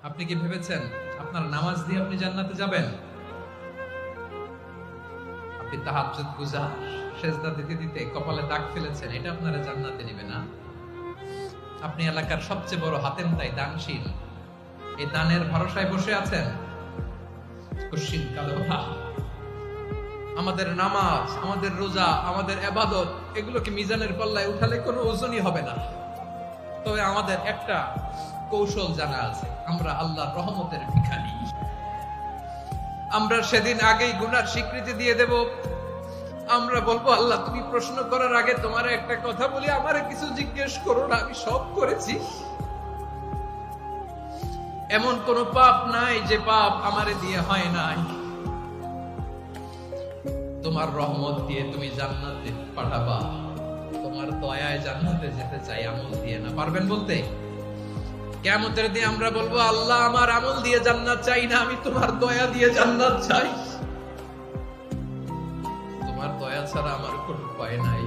আপনি কি ভেবেছেন আপনার নামাজ দিয়ে আপনি জান্নাতে যাবেন? আপনি তাহাজ্জুদ গুজার, সেজদা দিতে দিতে কপালে দাগ ফেলেছেন, এটা আপনারা জান্নাতে নেবে না। আপনি এলাকার সবচেয়ে বড় হাতেমতাই, দানশীল, এই দানের ভরসায় বসে আছেন। কুশ্চিন কালো ভাব। আমাদের নামাজ, আমাদের রোজা, আমাদের ইবাদত, এগুলোকে মিজানের পাল্লায় উঠালে কোনো ওজনই হবে না। তবে আমাদের একটা কৌশল জানা আছে, আমরা আল্লাহর রহমতের ভিখারি। আমরা সেদিন আগেই গুনার স্বীকৃতি দিয়ে দেব। আমরা বলবো, আল্লাহ তুমি প্রশ্ন করার আগে তোমার একটা কথা বলি, আমারে কিছু জিজ্ঞেস করো না, আমি সব করেছি। এমন কোন পাপ নাই যে পাপ আমারে দিয়ে হয় নাই। তোমার রহমত দিয়ে তুমি জান্নাতে পাঠাবা, তোমার দয়ায় জান্নাতে যেতে চাই, আমল দিয়ে না। পারবেন বলতে? কিয়ামতের দিন আমরা বলবো, আল্লাহ আমার আমল দিয়ে জান্নাত চাই না, আমি তোমার দয়া দিয়ে জান্নাত চাই। তোমার দয়া ছাড়া আমার কোনো উপায় নাই।